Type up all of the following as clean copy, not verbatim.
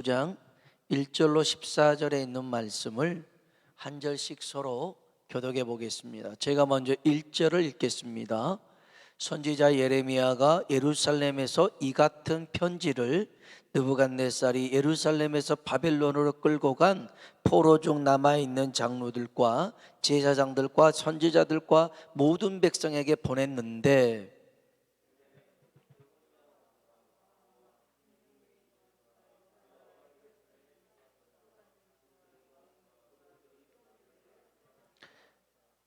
9장 1절로 14절에 있는 말씀을 한 절씩 서로 교독해 보겠습니다. 제가 먼저 1절을 읽겠습니다. 선지자 예레미야가 예루살렘에서 이 같은 편지를 느부갓네살이 예루살렘에서 바벨론으로 끌고 간 포로 중 남아있는 장로들과 제사장들과 선지자들과 모든 백성에게 보냈는데,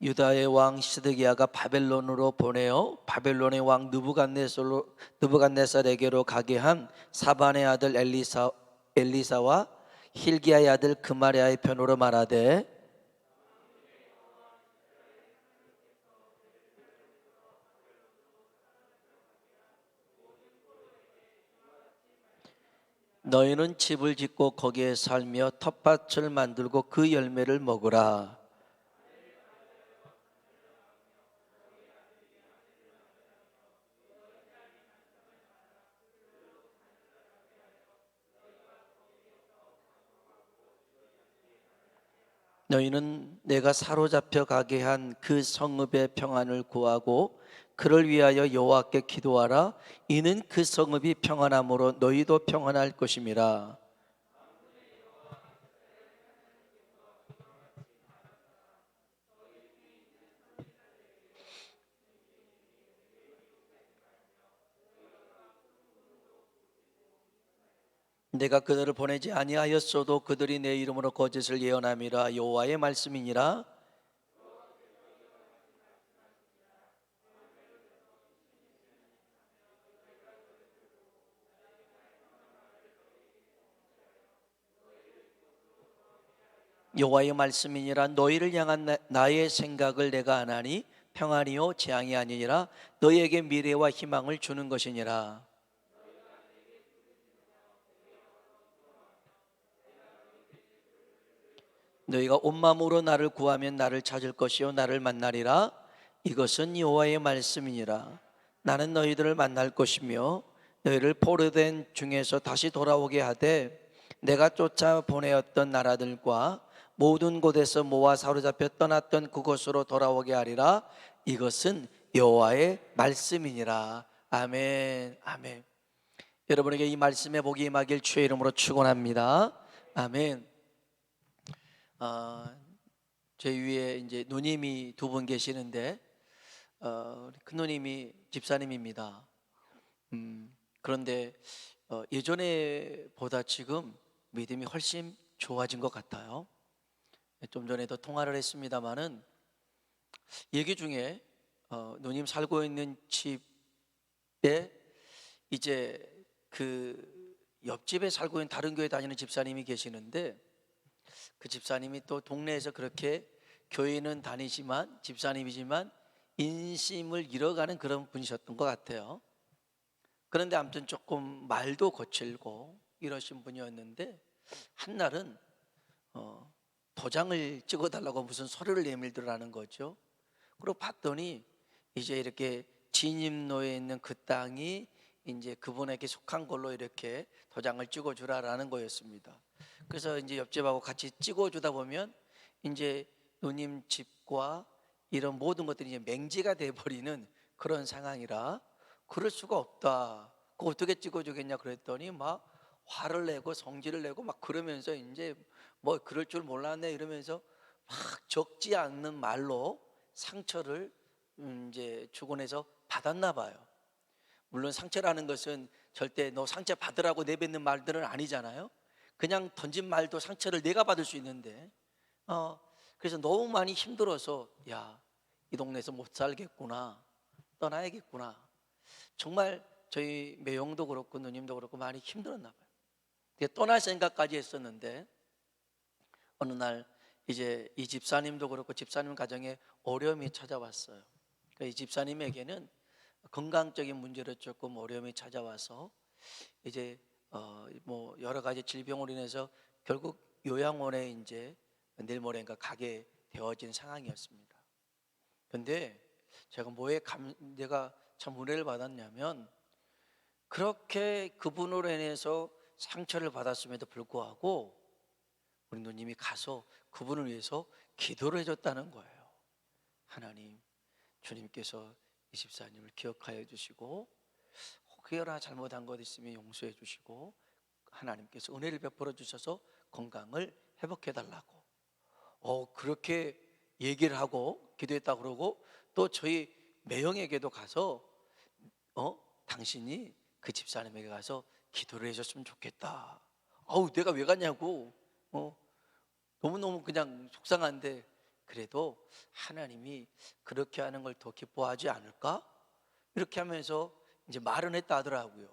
유다의 왕 시드기야가 바벨론으로 보내어 바벨론의 왕 느부갓네살에게로 가게 한 사반의 아들 엘리사와 힐기야의 아들 그마랴의 편으로 말하되, 너희는 집을 짓고 거기에 살며 텃밭을 만들고 그 열매를 먹으라. 너희는 내가 사로잡혀 가게 한 그 성읍의 평안을 구하고 그를 위하여 여호와께 기도하라. 이는 그 성읍이 평안함으로 너희도 평안할 것임이라. 내가 그들을 보내지 아니하였어도 그들이 내 이름으로 거짓을 예언함이라. 여호와의 말씀이니라. 여호와의 말씀이니라. 너희를 향한 나의 생각을 내가 아나니 평안이요 재앙이 아니니라. 너희에게 미래와 희망을 주는 것이니라. 너희가 온 마음으로 나를 구하면 나를 찾을 것이요 나를 만나리라. 이것은 여호와의 말씀이니라. 나는 너희들을 만날 것이며 너희를 포로된 중에서 다시 돌아오게 하되 내가 쫓아 보내었던 나라들과 모든 곳에서 모아 사로잡혀 떠났던 그곳으로 돌아오게 하리라. 이것은 여호와의 말씀이니라. 아멘. 아멘. 여러분에게 이 말씀의 복이 임하길 주의 이름으로 축원합니다. 아멘. 제 위에 이제 누님이 두 분 계시는데, 큰 누님이 집사님입니다. 그런데 예전에 보다 지금 믿음이 훨씬 좋아진 것 같아요. 좀 전에도 통화를 했습니다마는 얘기 중에 누님 살고 있는 집에 이제 그 옆집에 살고 있는 다른 교회 다니는 집사님이 계시는데, 그 집사님이 또 동네에서 그렇게 교회는 다니지만 집사님이지만 인심을 잃어가는 그런 분이셨던 것 같아요. 그런데 아무튼 조금 말도 거칠고 이러신 분이었는데, 한날은 도장을 찍어달라고 무슨 서류를 내밀더라는 거죠. 그리고 봤더니 이제 이렇게 진입로에 있는 그 땅이 이제 그분에게 속한 걸로 이렇게 도장을 찍어주라라는 거였습니다. 그래서 이제 옆집하고 같이 찍어주다 보면 이제 누님 집과 이런 모든 것들이 이제 맹지가 돼버리는 그런 상황이라 그럴 수가 없다. 그 어떻게 찍어주겠냐 그랬더니 막 화를 내고 성질을 내고 막 그러면서 이제 뭐 그럴 줄 몰랐네 이러면서 막 적지 않는 말로 상처를 이제 주곤해서 받았나 봐요. 물론 상처라는 것은 절대 너 상처 받으라고 내뱉는 말들은 아니잖아요. 그냥 던진 말도 상처를 내가 받을 수 있는데, 그래서 너무 많이 힘들어서 야, 이 동네에서 못 살겠구나, 떠나야겠구나. 정말 저희 매형도 그렇고 누님도 그렇고 많이 힘들었나 봐요. 떠날 생각까지 했었는데 어느 날 이제 이 집사님도 그렇고 집사님 가정에 어려움이 찾아왔어요. 이 집사님에게는 건강적인 문제로 조금 어려움이 찾아와서 이제 뭐 여러 가지 질병으로 인해서 결국 요양원에 이제 내일 모레인가 가게 되어진 상황이었습니다. 근데 제가 내가 참 은혜를 받았냐면 그렇게 그분으로 인해서 상처를 받았음에도 불구하고 우리 누님이 가서 그분을 위해서 기도를 해줬다는 거예요. 하나님, 주님께서 이 집사님을 기억하여 주시고 혹여나 잘못한 것 있으면 용서해 주시고 하나님께서 은혜를 베풀어 주셔서 건강을 회복해 달라고 그렇게 얘기를 하고 기도했다고 그러고, 또 저희 매형에게도 가서 당신이 그 집사님에게 가서 기도를 해줬으면 좋겠다. 내가 왜 갔냐고. 너무너무 그냥 속상한데, 그래도 하나님이 그렇게 하는 걸 더 기뻐하지 않을까? 이렇게 하면서 이제 말은 했다 하더라고요.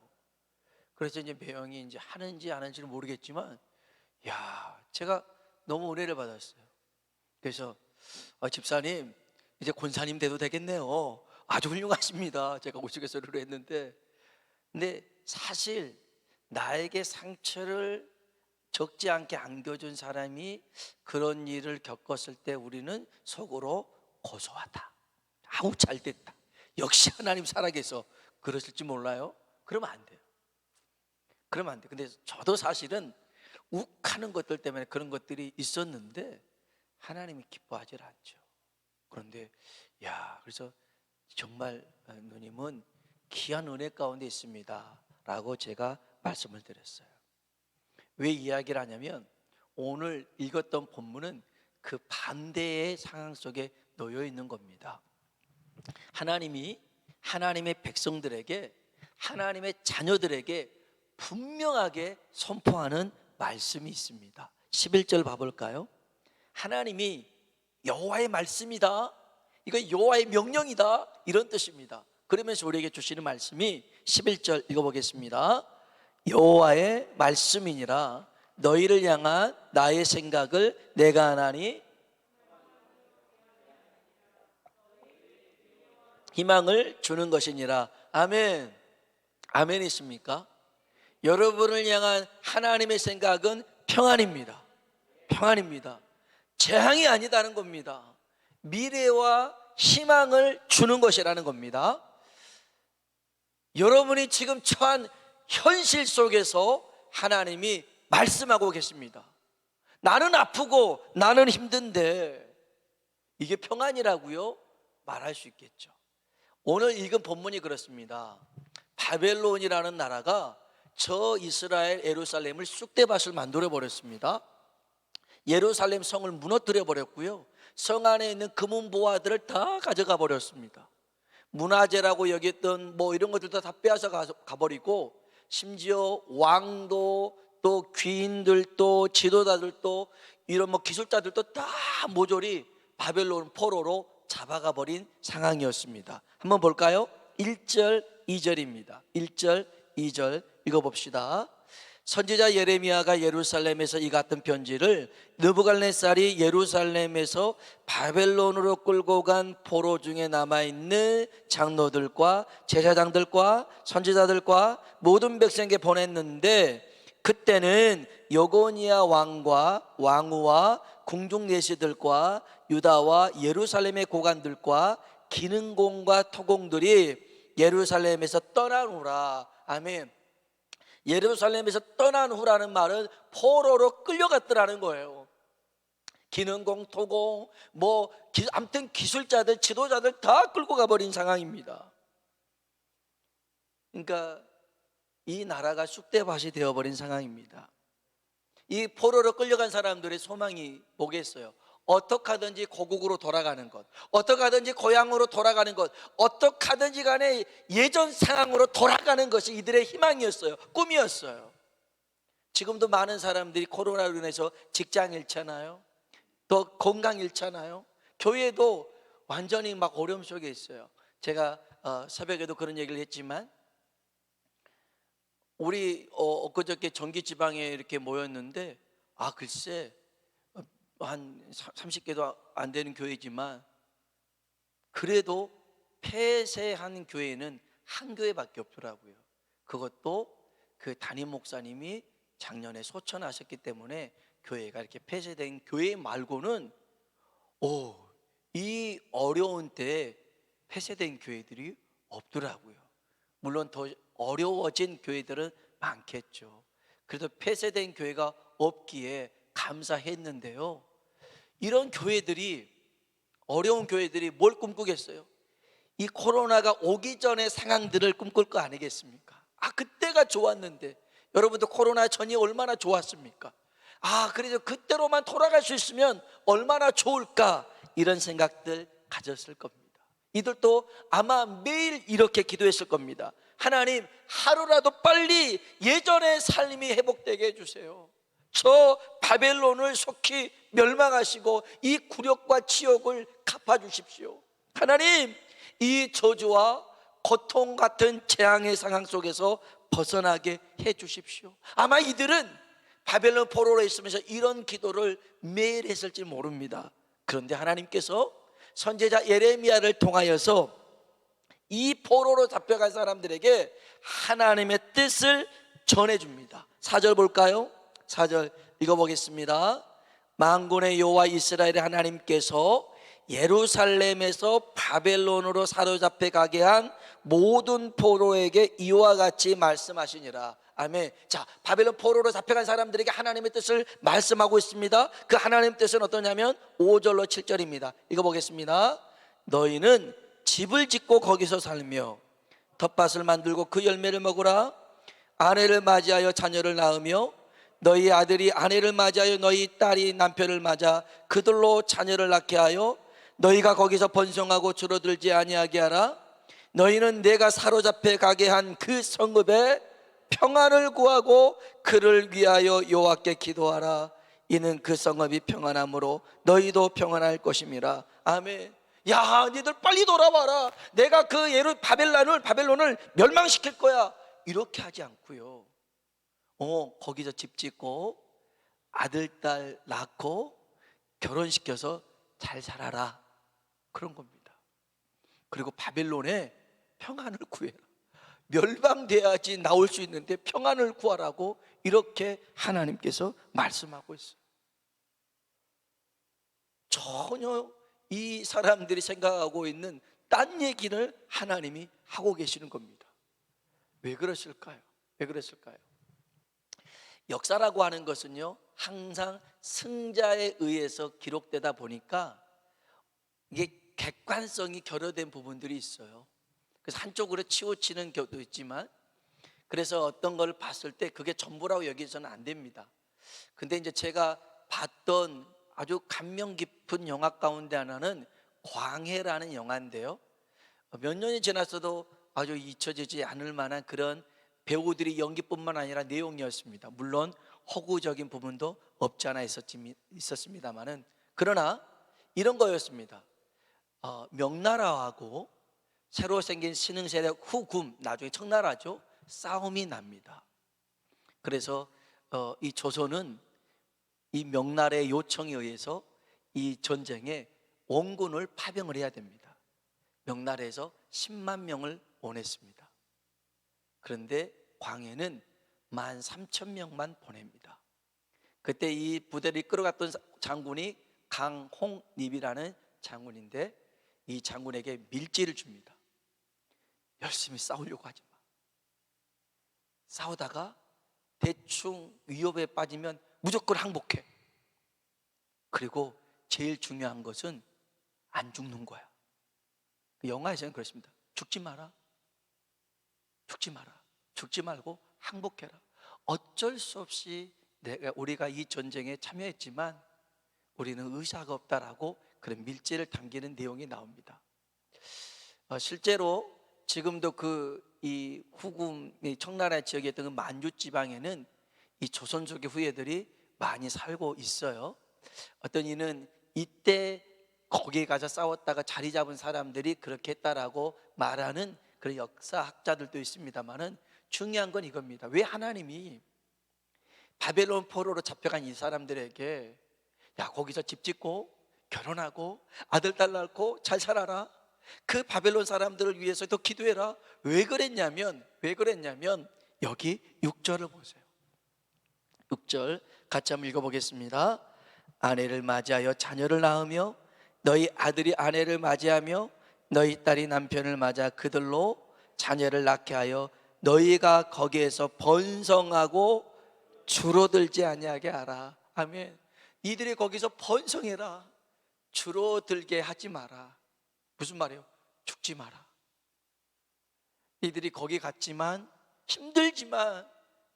그래서 이제 매형이 이제 하는지 안 하는지는 모르겠지만, 제가 너무 은혜를 받았어요. 그래서 집사님 이제 권사님 돼도 되겠네요. 아주 훌륭하십니다. 제가 우스갯소리로 했는데, 근데 사실 나에게 상처를 적지 않게 안겨준 사람이 그런 일을 겪었을 때 우리는 속으로 고소하다, 아우 잘됐다, 역시 하나님 살아계서, 그러실지 몰라요. 그러면 안 돼요. 그러면 안 돼요. 근데 저도 사실은 욱하는 것들 때문에 그런 것들이 있었는데 하나님이 기뻐하지 않죠. 그런데 그래서 정말 누님은 귀한 은혜 가운데 있습니다 라고 제가 말씀을 드렸어요. 왜 이야기를 하냐면, 오늘 읽었던 본문은 그 반대의 상황 속에 놓여 있는 겁니다. 하나님이 하나님의 백성들에게, 하나님의 자녀들에게 분명하게 선포하는 말씀이 있습니다. 11절 봐볼까요? 하나님이 여호와의 말씀이다, 이거 여호와의 명령이다, 이런 뜻입니다. 그러면서 우리에게 주시는 말씀이 11절 읽어보겠습니다. 여호와의 말씀이니라, 너희를 향한 나의 생각을 내가 하나니 희망을 주는 것이니라. 아멘. 아멘이십니까? 여러분을 향한 하나님의 생각은 평안입니다. 평안입니다. 재앙이 아니다는 겁니다. 미래와 희망을 주는 것이라는 겁니다. 여러분이 지금 처한 현실 속에서 하나님이 말씀하고 계십니다. 나는 아프고 나는 힘든데 이게 평안이라고요? 말할 수 있겠죠. 오늘 읽은 본문이 그렇습니다. 바벨론이라는 나라가 저 이스라엘 예루살렘을 쑥대밭을 만들어 버렸습니다. 예루살렘 성을 무너뜨려 버렸고요, 성 안에 있는 금은 보화들을 다 가져가 버렸습니다. 문화재라고 여겼던 이런 것들도 다 빼앗아 가버리고, 심지어 왕도 또 귀인들도 지도자들도 이런 기술자들도 다 모조리 바벨론 포로로 잡아가 버린 상황이었습니다. 한번 볼까요? 1절 2절입니다 1절 2절 읽어봅시다. 선지자 예레미야가 예루살렘에서 이 같은 편지를 느부갓네살이 예루살렘에서 바벨론으로 끌고 간 포로 중에 남아있는 장로들과 제사장들과 선지자들과 모든 백성에게 보냈는데, 그때는 여고니아 왕과 왕후와 궁중 내시들과 유다와 예루살렘의 고관들과 기능공과 토공들이 예루살렘에서 떠나노라. 아멘. 예루살렘에서 떠난 후라는 말은 포로로 끌려갔더라는 거예요. 기능공, 토공, 아무튼 기술자들, 지도자들 다 끌고 가버린 상황입니다. 그러니까 이 나라가 쑥대밭이 되어버린 상황입니다. 이 포로로 끌려간 사람들의 소망이 뭐겠어요? 어떻게 하든지 고국으로 돌아가는 것, 어떻게 하든지 고향으로 돌아가는 것, 어떻게 하든지 간에 예전 상황으로 돌아가는 것이 이들의 희망이었어요. 꿈이었어요. 지금도 많은 사람들이 코로나로 인해서 직장 잃잖아요. 또 건강 잃잖아요. 교회도 완전히 어려움 속에 있어요. 제가 새벽에도 그런 얘기를 했지만, 우리 엊그저께 전기 지방에 이렇게 모였는데, 글쎄 한 30개도 안 되는 교회지만 그래도 폐쇄한 교회는 한 교회밖에 없더라고요. 그것도 그 담임 목사님이 작년에 소천하셨기 때문에 교회가 이렇게 폐쇄된 교회 말고는 이 어려운 때에 폐쇄된 교회들이 없더라고요. 물론 더 어려워진 교회들은 많겠죠. 그래도 폐쇄된 교회가 없기에 감사했는데요, 이런 교회들이, 어려운 교회들이 뭘 꿈꾸겠어요? 이 코로나가 오기 전의 상황들을 꿈꿀 거 아니겠습니까? 그때가 좋았는데, 여러분도 코로나 전이 얼마나 좋았습니까? 그래도 그때로만 돌아갈 수 있으면 얼마나 좋을까, 이런 생각들 가졌을 겁니다. 이들도 아마 매일 이렇게 기도했을 겁니다. 하나님, 하루라도 빨리 예전의 삶이 회복되게 해주세요. 저 바벨론을 속히 멸망하시고 이 굴욕과 치욕을 갚아주십시오. 하나님, 이 저주와 고통 같은 재앙의 상황 속에서 벗어나게 해주십시오. 아마 이들은 바벨론 포로로 있으면서 이런 기도를 매일 했을지 모릅니다. 그런데 하나님께서 선지자 예레미야를 통하여서 이 포로로 잡혀간 사람들에게 하나님의 뜻을 전해줍니다. 4절 볼까요? 4절 읽어보겠습니다. 만군의 여호와 이스라엘의 하나님께서 예루살렘에서 바벨론으로 사로잡혀 가게 한 모든 포로에게 이와 같이 말씀하시니라. 아멘. 자, 바벨론 포로로 잡혀간 사람들에게 하나님의 뜻을 말씀하고 있습니다. 그 하나님의 뜻은 어떠냐면 5절로 7절입니다. 읽어보겠습니다. 너희는 집을 짓고 거기서 살며 텃밭을 만들고 그 열매를 먹으라. 아내를 맞이하여 자녀를 낳으며 너희 아들이 아내를 맞이하여 너희 딸이 남편을 맞아 그들로 자녀를 낳게 하여 너희가 거기서 번성하고 줄어들지 아니하게 하라. 너희는 내가 사로잡혀 가게 한 그 성읍에 평안을 구하고 그를 위하여 여호와께 기도하라. 이는 그 성읍이 평안함으로 너희도 평안할 것임이라. 아멘. 야, 니들 빨리 돌아와라. 내가 그 바벨론을 멸망시킬 거야. 이렇게 하지 않고요, 거기서 집 짓고 아들, 딸 낳고 결혼시켜서 잘 살아라, 그런 겁니다. 그리고 바벨론에 평안을 구해라. 멸망돼야지 나올 수 있는데 평안을 구하라고 이렇게 하나님께서 말씀하고 있어요. 전혀 이 사람들이 생각하고 있는 딴 얘기를 하나님이 하고 계시는 겁니다. 왜 그러실까요? 왜 그랬을까요? 역사라고 하는 것은요, 항상 승자에 의해서 기록되다 보니까 이게 객관성이 결여된 부분들이 있어요. 그래서 한쪽으로 치우치는 경우도 있지만, 그래서 어떤 걸 봤을 때 그게 전부라고 여기서는 안 됩니다. 근데 이제 제가 봤던 아주 감명 깊은 영화 가운데 하나는 광해라는 영화인데요, 몇 년이 지났어도 아주 잊혀지지 않을 만한 그런 배우들이 연기뿐만 아니라 내용이었습니다. 물론 허구적인 부분도 없지 않아 있었습니다만은, 그러나 이런 거였습니다. 명나라하고 새로 생긴 신흥세력 후금, 나중에 청나라죠, 싸움이 납니다. 그래서 이 조선은 이 명나라의 요청에 의해서 이 전쟁에 원군을 파병을 해야 됩니다. 명나라에서 10만 명을 원했습니다. 그런데 광해는 13,000명만 보냅니다. 그때 이 부대를 이끌어갔던 장군이 강홍립이라는 장군인데, 이 장군에게 밀지를 줍니다. 열심히 싸우려고 하지 마. 싸우다가 대충 위협에 빠지면 무조건 항복해. 그리고 제일 중요한 것은 안 죽는 거야. 영화에서는 그렇습니다. 죽지 마라. 죽지 마라. 죽지 말고 항복해라. 어쩔 수 없이 우리가 이 전쟁에 참여했지만 우리는 의사가 없다라고 그런 밀지를 당기는 내용이 나옵니다. 실제로 지금도 이 후금, 청나라 지역에 있던 그 만주 지방에는 이 조선족의 후예들이 많이 살고 있어요. 어떤 이는 이때 거기에 가서 싸웠다가 자리 잡은 사람들이 그렇게 했다라고 말하는 그런 역사학자들도 있습니다만은, 중요한 건 이겁니다. 왜 하나님이 바벨론 포로로 잡혀간 이 사람들에게 야, 거기서 집 짓고 결혼하고 아들 딸 낳고 잘 살아라, 그 바벨론 사람들을 위해서도 기도해라, 왜 그랬냐면 여기 6절을 보세요. 6절 같이 한번 읽어보겠습니다. 아내를 맞이하여 자녀를 낳으며 너희 아들이 아내를 맞이하며 너희 딸이 남편을 맞아 그들로 자녀를 낳게 하여 너희가 거기에서 번성하고 줄어들지 아니하게 하라. 아멘. 이들이 거기서 번성해라. 줄어들게 하지 마라. 무슨 말이에요? 죽지 마라. 이들이 거기 갔지만, 힘들지만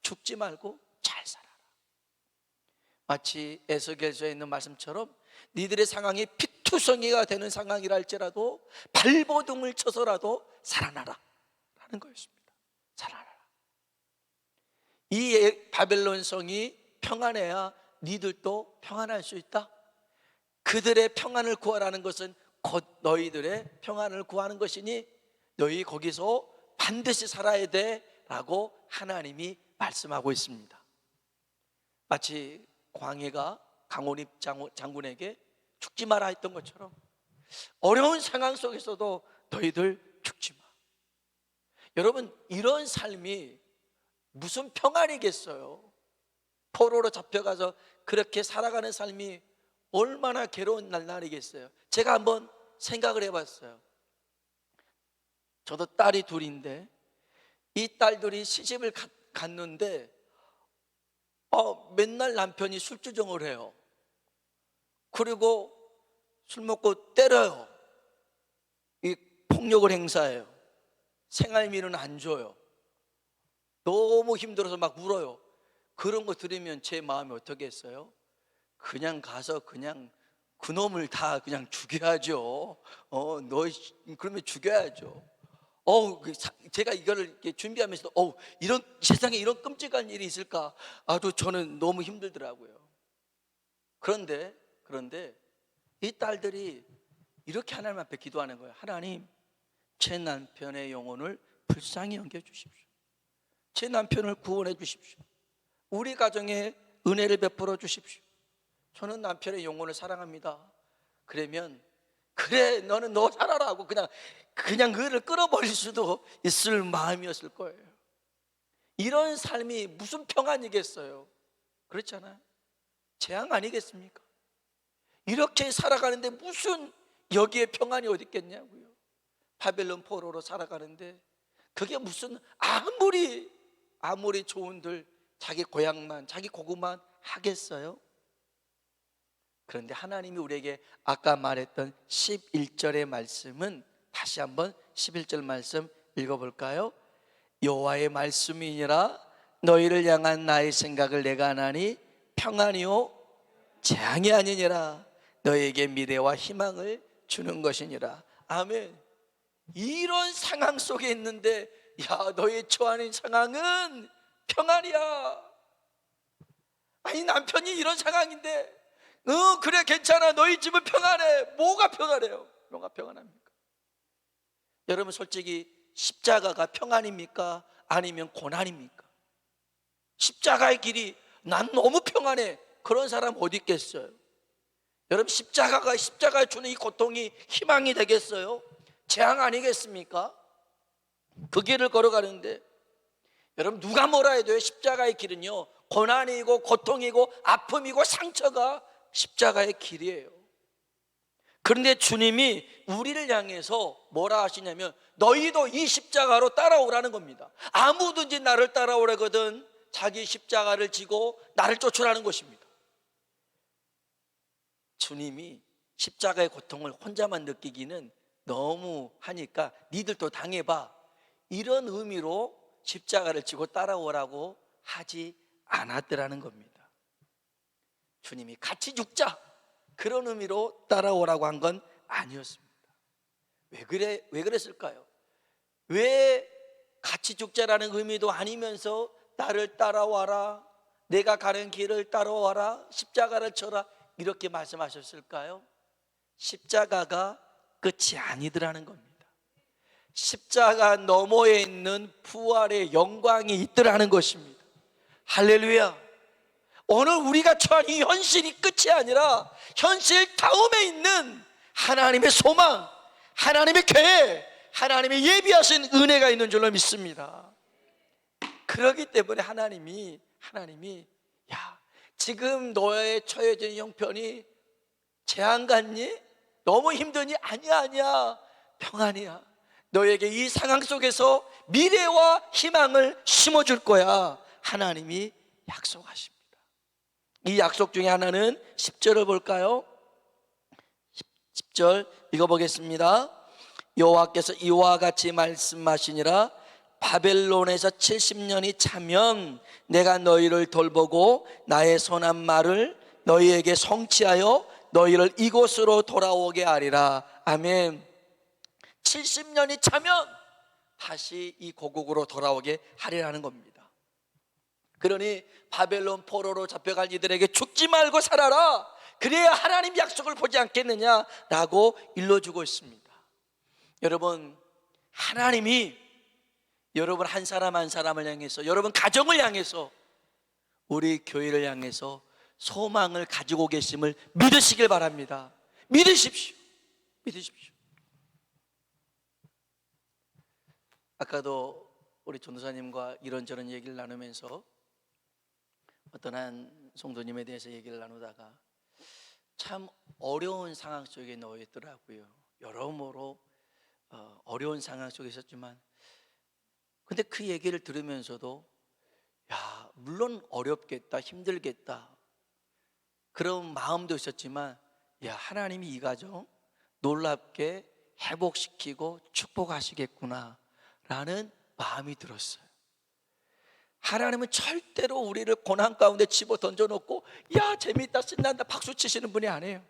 죽지 말고 잘 살아라. 마치 에스겔서에 있는 말씀처럼 니들의 상황이 피투성이가 되는 상황이라 할지라도 발버둥을 쳐서라도 살아나라 라는 거였습니다. 살아나라. 이 바벨론 성이 평안해야 니들도 평안할 수 있다. 그들의 평안을 구하라는 것은 곧 너희들의 평안을 구하는 것이니 너희 거기서 반드시 살아야 돼 라고 하나님이 말씀하고 있습니다. 마치 광해가 강온입 장군에게 죽지 마라 했던 것처럼 어려운 상황 속에서도 너희들 죽지 마. 여러분, 이런 삶이 무슨 평안이겠어요? 포로로 잡혀가서 그렇게 살아가는 삶이 얼마나 괴로운 날이겠어요? 제가 한번 생각을 해봤어요. 저도 딸이 둘인데 이 딸들이 시집을 갔는데 맨날 남편이 술주정을 해요. 그리고 술 먹고 때려요. 이 폭력을 행사해요. 생활비는 안 줘요. 너무 힘들어서 막 울어요. 그런 거 들으면 제 마음이 어떻게 했어요? 그냥 가서 그냥 그놈을 다 그냥 죽여야죠. 너 그러면 죽여야죠. 제가 이거를 이렇게 준비하면서 이런 세상에 이런 끔찍한 일이 있을까? 아주 저는 너무 힘들더라고요. 그런데 이 딸들이 이렇게 하나님 앞에 기도하는 거예요. 하나님, 제 남편의 영혼을 불쌍히 여겨 주십시오. 제 남편을 구원해 주십시오. 우리 가정에 은혜를 베풀어 주십시오. 저는 남편의 영혼을 사랑합니다. 그러면 그래, 너는 너 살아라 하고 그냥 그를 끌어버릴 수도 있을 마음이었을 거예요. 이런 삶이 무슨 평안이겠어요? 그렇잖아요. 재앙 아니겠습니까? 이렇게 살아가는데 무슨 여기에 평안이 어디 있겠냐고요. 바벨론 포로로 살아가는데 그게 무슨 아무리 좋은들 자기 고향만 자기 고구만 하겠어요? 그런데 하나님이 우리에게 아까 말했던 11절의 말씀은 다시 한번 11절 말씀 읽어볼까요? 여호와의 말씀이니라 너희를 향한 나의 생각을 내가 하나니 평안이요 재앙이 아니니라 너희에게 미래와 희망을 주는 것이니라. 아멘. 이런 상황 속에 있는데 너희 처하는 상황은 평안이야. 아니, 남편이 이런 상황인데 그래 괜찮아, 너희 집은 평안해. 뭐가 평안해요? 뭐가 평안합니까? 여러분, 솔직히 십자가가 평안입니까? 아니면 고난입니까? 십자가의 길이 난 너무 평안해, 그런 사람 어디 있겠어요? 여러분, 십자가가 주는 이 고통이 희망이 되겠어요? 재앙 아니겠습니까? 그 길을 걸어가는데 여러분, 누가 뭐라 해도요, 십자가의 길은요 고난이고 고통이고 아픔이고 상처가 십자가의 길이에요. 그런데 주님이 우리를 향해서 뭐라 하시냐면 너희도 이 십자가로 따라오라는 겁니다. 아무든지 나를 따라오라거든 자기 십자가를 지고 나를 쫓으라는 것입니다. 주님이 십자가의 고통을 혼자만 느끼기는 너무 하니까 니들도 당해봐, 이런 의미로 십자가를 지고 따라오라고 하지 않았더라는 겁니다. 주님이 같이 죽자, 그런 의미로 따라오라고 한 건 아니었습니다. 왜 그랬을까요? 왜 같이 죽자라는 의미도 아니면서 나를 따라와라, 내가 가는 길을 따라와라, 십자가를 쳐라, 이렇게 말씀하셨을까요? 십자가가 끝이 아니더라는 겁니다. 십자가 너머에 있는 부활의 영광이 있더라는 것입니다. 할렐루야. 오늘 우리가 처한 이 현실이 끝이 아니라 현실 다음에 있는 하나님의 소망, 하나님의 계획, 하나님의 예비하신 은혜가 있는 줄로 믿습니다. 그렇기 때문에 하나님이 지금 너의 처해진 형편이 재앙 같니? 너무 힘드니? 아니야, 평안이야. 너에게 이 상황 속에서 미래와 희망을 심어줄 거야. 하나님이 약속하십니다. 이 약속 중에 하나는 10절을 볼까요? 10절 읽어보겠습니다. 여호와께서 이와 같이 말씀하시니라. 바벨론에서 70년이 차면 내가 너희를 돌보고 나의 선한 말을 너희에게 성취하여 너희를 이곳으로 돌아오게 하리라. 아멘. 70년이 차면 다시 이 고국으로 돌아오게 하리라는 겁니다. 그러니 바벨론 포로로 잡혀갈 이들에게 죽지 말고 살아라, 그래야 하나님 약속을 보지 않겠느냐라고 일러주고 있습니다. 여러분, 하나님이 여러분 한 사람 한 사람을 향해서, 여러분 가정을 향해서, 우리 교회를 향해서 소망을 가지고 계심을 믿으시길 바랍니다. 믿으십시오. 믿으십시오. 아까도 우리 전도사님과 이런저런 얘기를 나누면서 어떤 한 성도님에 대해서 얘기를 나누다가 참 어려운 상황 속에 놓여 있더라고요. 여러모로 어려운 상황 속에 있었지만, 근데 그 얘기를 들으면서도 야, 물론 어렵겠다, 힘들겠다, 그런 마음도 있었지만, 야, 하나님이 이 가정 놀랍게 회복시키고 축복하시겠구나 라는 마음이 들었어요. 하나님은 절대로 우리를 고난 가운데 집어 던져놓고 야, 재밌다, 신난다, 박수 치시는 분이 아니에요.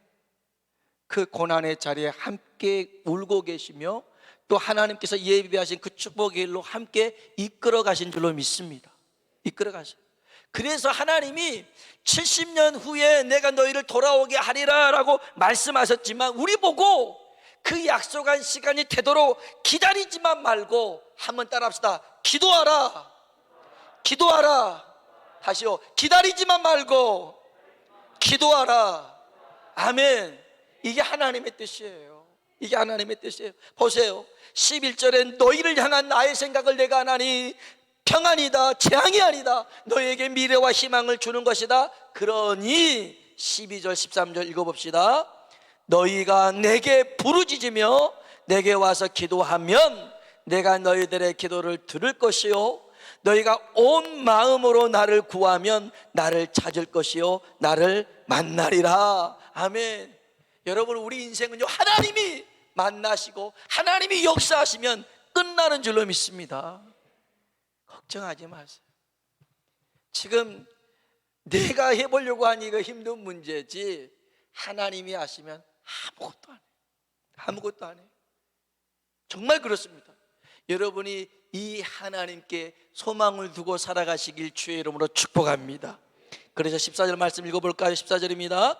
그 고난의 자리에 함께 울고 계시며 또 하나님께서 예비하신 그 축복의 일로 함께 이끌어 가신 줄로 믿습니다. 이끌어 가신. 그래서 하나님이 70년 후에 내가 너희를 돌아오게 하리라 라고 말씀하셨지만, 우리 보고 그 약속한 시간이 되도록 기다리지만 말고, 한번 따라합시다. 기도하라. 기도하라. 다시요. 기다리지만 말고 기도하라. 아멘. 이게 하나님의 뜻이에요. 이게 하나님의 뜻이에요. 보세요. 11절에 너희를 향한 나의 생각을 내가 하나니 평안이다, 재앙이 아니다, 너희에게 미래와 희망을 주는 것이다. 그러니 12절 13절 읽어봅시다. 너희가 내게 부르짖으며 내게 와서 기도하면 내가 너희들의 기도를 들을 것이요, 너희가 온 마음으로 나를 구하면 나를 찾을 것이요 나를 만나리라. 아멘. 여러분, 우리 인생은요, 하나님이 만나시고 하나님이 역사하시면 끝나는 줄로 믿습니다. 걱정하지 마세요. 지금 내가 해보려고 하니 이거 힘든 문제지, 하나님이 하시면 아무것도 안 해요. 아무것도 안 해요. 정말 그렇습니다. 여러분이 이 하나님께 소망을 두고 살아가시길 주의 이름으로 축복합니다. 그래서 14절 말씀 읽어볼까요? 14절입니다.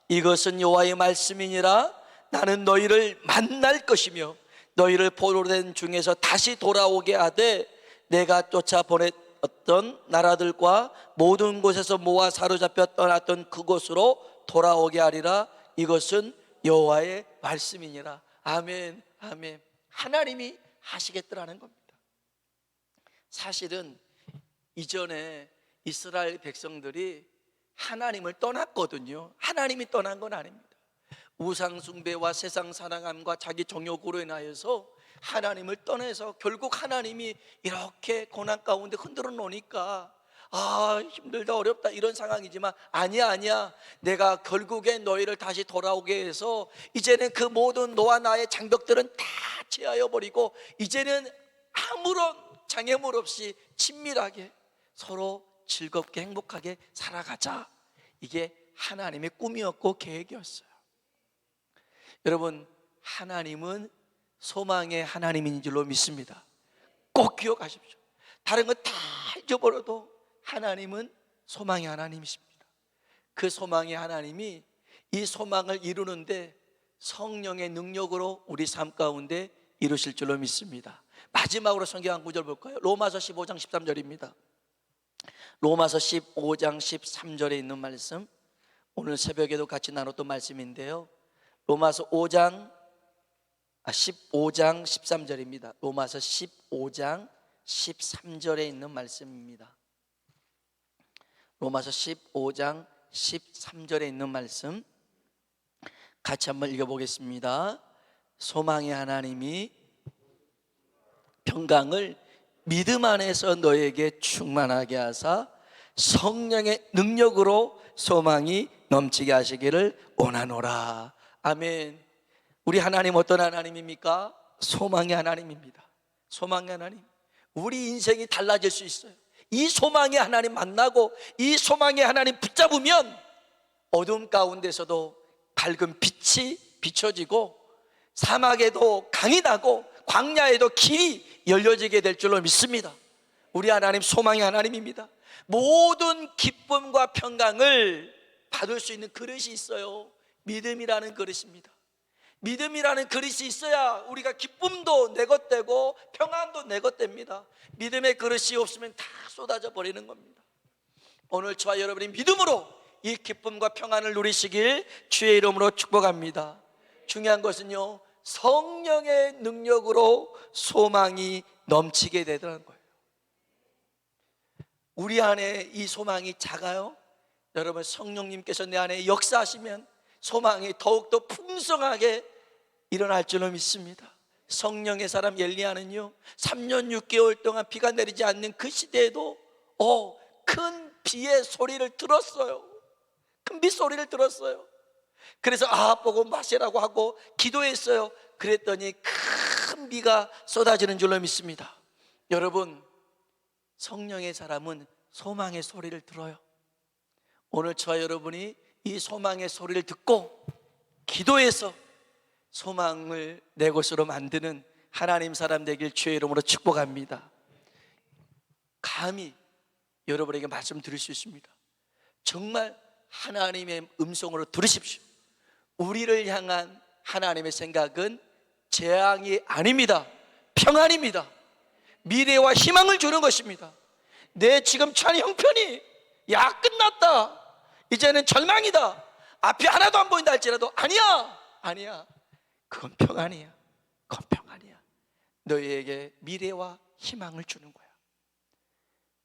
이것은 여호와의 말씀이니라. 나는 너희를 만날 것이며 너희를 포로된 중에서 다시 돌아오게 하되 내가 쫓아 보냈던 나라들과 모든 곳에서 모아 사로잡혀 떠났던 그곳으로 돌아오게 하리라. 이것은 여호와의 말씀이니라. 아멘. 아멘. 하나님이 하시겠더라는 겁니다. 사실은 이전에 이스라엘 백성들이 하나님을 떠났거든요. 하나님이 떠난 건 아닙니다. 우상 숭배와 세상 사랑함과 자기 정욕으로 인하여서 하나님을 떠나서 결국 하나님이 이렇게 고난 가운데 흔들어 놓으니까 힘들다, 어렵다, 이런 상황이지만 아니야, 내가 결국에 너희를 다시 돌아오게 해서 이제는 그 모든 너와 나의 장벽들은 다 제하여 버리고 이제는 아무런 장애물 없이 친밀하게 서로 즐겁게 행복하게 살아가자. 이게 하나님의 꿈이었고 계획이었어요. 여러분, 하나님은 소망의 하나님인 줄로 믿습니다. 꼭 기억하십시오. 다른 거 다 잊어버려도 하나님은 소망의 하나님이십니다. 그 소망의 하나님이 이 소망을 이루는데 성령의 능력으로 우리 삶 가운데 이루실 줄로 믿습니다. 마지막으로 성경 한 구절 볼까요? 로마서 15장 13절입니다. 로마서 15장 13절에 있는 말씀, 오늘 새벽에도 같이 나눴던 말씀인데요. 로마서 15장 13절입니다. 로마서 15장 13절에 있는 말씀입니다. 로마서 15장 13절에 있는 말씀 같이 한번 읽어보겠습니다. 소망의 하나님이 평강을 믿음 안에서 너에게 충만하게 하사 성령의 능력으로 소망이 넘치게 하시기를 원하노라. 아멘. 우리 하나님 어떤 하나님입니까? 소망의 하나님입니다. 소망의 하나님. 우리 인생이 달라질 수 있어요. 이 소망의 하나님 만나고 이 소망의 하나님 붙잡으면 어둠 가운데서도 밝은 빛이 비춰지고 사막에도 강이 나고 광야에도 길이 열려지게 될 줄로 믿습니다. 우리 하나님 소망의 하나님입니다. 모든 기쁨과 평강을 받을 수 있는 그릇이 있어요. 믿음이라는 그릇입니다. 믿음이라는 그릇이 있어야 우리가 기쁨도 내 것 되고 평안도 내 것 됩니다. 믿음의 그릇이 없으면 다 쏟아져 버리는 겁니다. 오늘 저와 여러분이 믿음으로 이 기쁨과 평안을 누리시길 주의 이름으로 축복합니다. 중요한 것은요, 성령의 능력으로 소망이 넘치게 되더라는 거예요. 우리 안에 이 소망이 작아요? 여러분, 성령님께서 내 안에 역사하시면 소망이 더욱더 풍성하게 일어날 줄로 믿습니다. 성령의 사람 엘리야는요 3년 6개월 동안 비가 내리지 않는 그 시대에도 큰 비의 소리를 들었어요. 큰 빗소리를 들었어요. 그래서 아합 보고 마시라고 하고 기도했어요. 그랬더니 큰 비가 쏟아지는 줄로 믿습니다. 여러분, 성령의 사람은 소망의 소리를 들어요. 오늘 저와 여러분이 이 소망의 소리를 듣고 기도해서 소망을 내 것으로 만드는 하나님 사람 되길 주의 이름으로 축복합니다. 감히 여러분에게 말씀드릴 수 있습니다. 정말 하나님의 음성으로 들으십시오. 우리를 향한 하나님의 생각은 재앙이 아닙니다. 평안입니다. 미래와 희망을 주는 것입니다. 내 지금 처한 형편이 야 끝났다, 이제는 절망이다, 앞이 하나도 안 보인다 할지라도 아니야. 그건 평안이야. 그건 평안이야. 너희에게 미래와 희망을 주는 거야.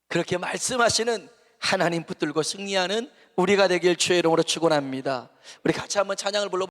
그렇게 말씀하시는 하나님 붙들고 승리하는 우리가 되길 주의 이름으로 축원합니다. 우리 같이 한번 찬양을 불러